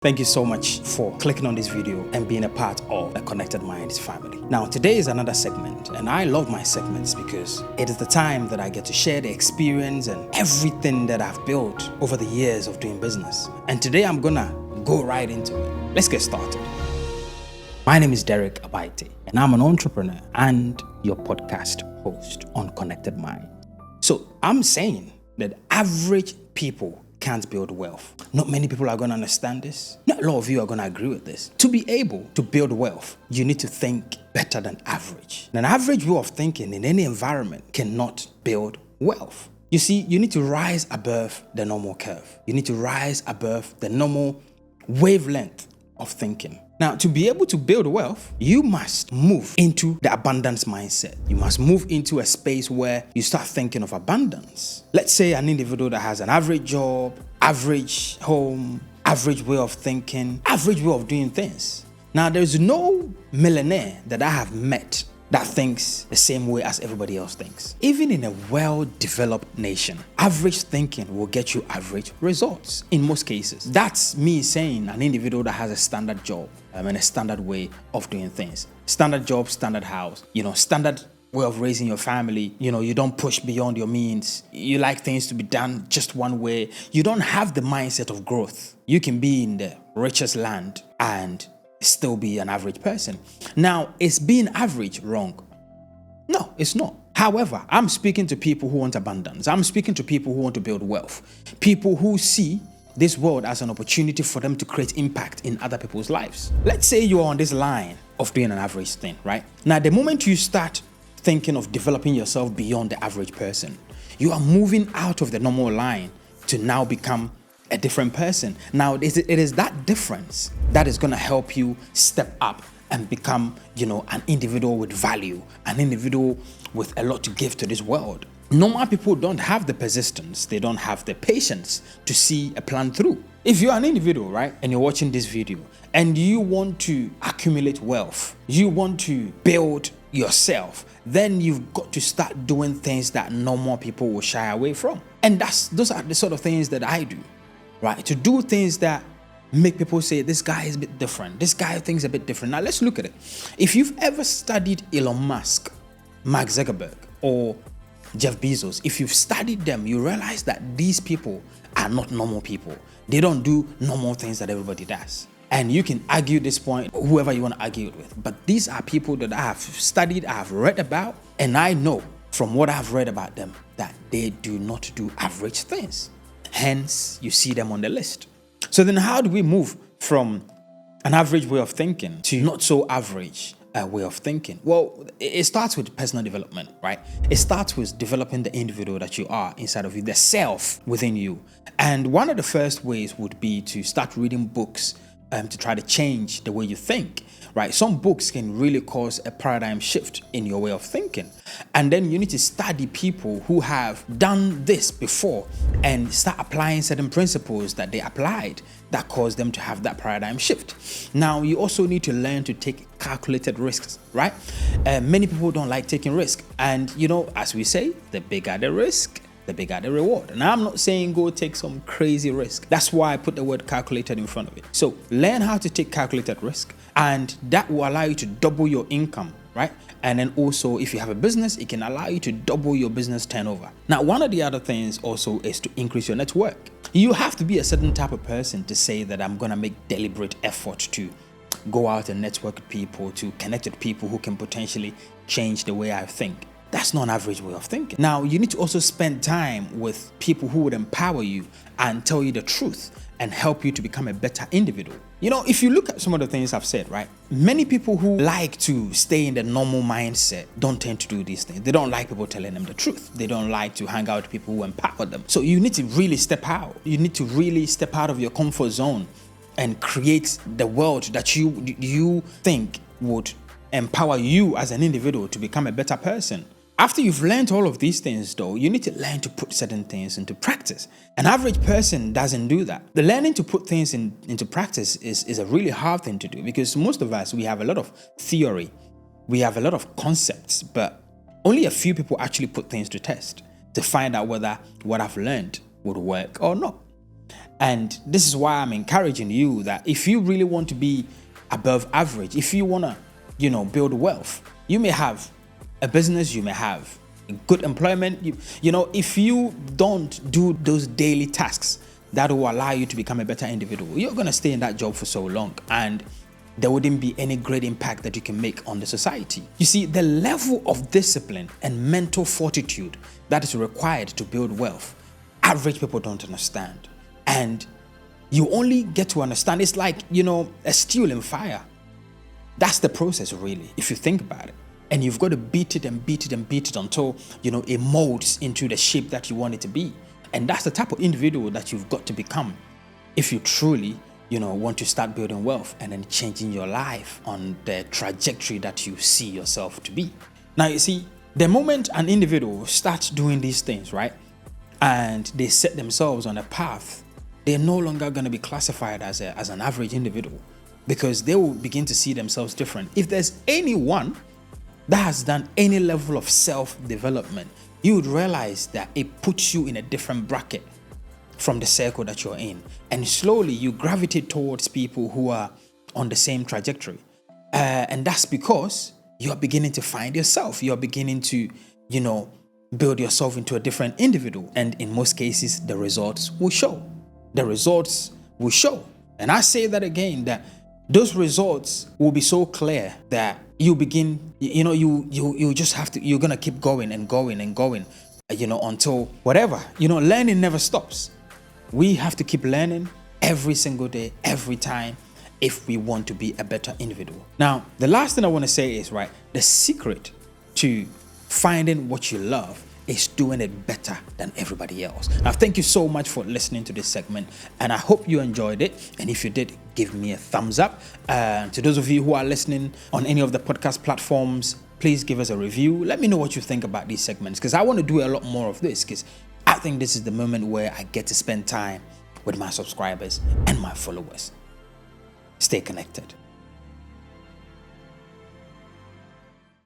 Thank you so much for clicking on this video and being a part of the Connected Minds family. Now, today is another segment, and I love my segments because it is the time that I get to share the experience and everything that I've built over the years of doing business. And today I'm gonna go right into it. Let's get started. My name is Derrick Abaitey, and I'm an entrepreneur and your podcast host on Connected Mind. So I'm saying that average people can't build wealth. Not many people are going to understand this. Not a lot of you are going to agree with this. To be able to build wealth, you need to think better than average. An average way of thinking in any environment cannot build wealth. You see, you need to rise above the normal curve. You need to rise above the normal wavelength of thinking. Now, to be able to build wealth, you must move into the abundance mindset. You must move into a space where you start thinking of abundance. Let's say an individual that has an average job, average home, average way of thinking, average way of doing things. Now, there's no millionaire that I have met that thinks the same way as everybody else thinks. Even in a well-developed nation, average thinking will get you average results in most cases. That's me saying an individual that has a standard job and a standard way of doing things. Standard job, standard house, standard way of raising your family. You don't push beyond your means. You like things to be done just one way. You don't have the mindset of growth. You can be in the richest land and still be an average person. Now, is being average wrong? No, it's not. However, I'm speaking to people who want abundance. I'm speaking to people who want to build wealth. People who see this world as an opportunity for them to create impact in other people's lives. Let's say you're on this line of doing an average thing, right? Now, the moment you start thinking of developing yourself beyond the average person, you are moving out of the normal line to now become a different person. Now, it is that difference that is going to help you step up and become, an individual with value, an individual with a lot to give to this world. Normal people don't have the persistence, they don't have the patience to see a plan through. If you're an individual, right, and you're watching this video and you want to accumulate wealth, you want to build yourself, then you've got to start doing things that normal people will shy away from. And those are the sort of things that I do. Right, to do things that make people say, this guy is a bit different. This guy thinks a bit different. Now, let's look at it. If you've ever studied Elon Musk, Mark Zuckerberg, or Jeff Bezos, if you've studied them, you realize that these people are not normal people. They don't do normal things that everybody does. And you can argue this point, whoever you want to argue it with. But these are people that I have studied, I have read about, and I know from what I've read about them that they do not do average things. Hence, you see them on the list. So then how do we move from an average way of thinking to not so average way of thinking? Well, it starts with personal development, right? It starts with developing the individual that you are inside of you, the self within you. And one of the first ways would be to start reading books to try to change the way you think, right? Some books can really cause a paradigm shift in your way of thinking. And then you need to study people who have done this before and start applying certain principles that they applied that caused them to have that paradigm shift. Now, you also need to learn to take calculated risks, right? Many people don't like taking risks. And, as we say, the bigger the risk, the bigger the reward. And I'm not saying go take some crazy risk. That's why I put the word calculated in front of it. So learn how to take calculated risk, and that will allow you to double your income, right? And then also, if you have a business, it can allow you to double your business turnover. Now, one of the other things also is to increase your network. You have to be a certain type of person to say that I'm going to make deliberate effort to go out and network with people, to connect with people who can potentially change the way I think. That's not an average way of thinking. Now, you need to also spend time with people who would empower you and tell you the truth and help you to become a better individual. If you look at some of the things I've said, right? Many people who like to stay in the normal mindset don't tend to do these things. They don't like people telling them the truth. They don't like to hang out with people who empower them. So you need to really step out. You need to really step out of your comfort zone and create the world that you think would empower you as an individual to become a better person. After you've learned all of these things, though, you need to learn to put certain things into practice. An average person doesn't do that. The learning to put things into practice is a really hard thing to do, because most of us, we have a lot of theory, we have a lot of concepts, but only a few people actually put things to test to find out whether what I've learned would work or not. And this is why I'm encouraging you that if you really want to be above average, if you want to, build wealth, you may have a business, you may have good employment. If you don't do those daily tasks that will allow you to become a better individual, you're going to stay in that job for so long, and there wouldn't be any great impact that you can make on the society. You see, the level of discipline and mental fortitude that is required to build wealth, average people don't understand. And you only get to understand, it's like, a steel in fire. That's the process, really, if you think about it. And you've got to beat it and beat it and beat it until, it molds into the shape that you want it to be. And that's the type of individual that you've got to become if you truly, want to start building wealth and then changing your life on the trajectory that you see yourself to be. Now, you see, the moment an individual starts doing these things, right, and they set themselves on a path, they're no longer going to be classified as an average individual, because they will begin to see themselves different. If there's anyone that has done any level of self-development, you would realize that it puts you in a different bracket from the circle that you're in. And slowly you gravitate towards people who are on the same trajectory. And that's because you're beginning to find yourself. You're beginning to, build yourself into a different individual. And in most cases, the results will show. The results will show. And I say that again, that those results will be so clear that you begin, you just have to, you're going to keep going and going and going, until whatever, learning never stops. We have to keep learning every single day, every time, if we want to be a better individual. Now, the last thing I want to say is, right, the secret to finding what you love is doing it better than everybody else. Now, thank you so much for listening to this segment, and I hope you enjoyed it. And if you did, give me a thumbs up. To those of you who are listening on any of the podcast platforms, please give us a review. Let me know what you think about these segments, because I want to do a lot more of this, because I think this is the moment where I get to spend time with my subscribers and my followers. Stay connected.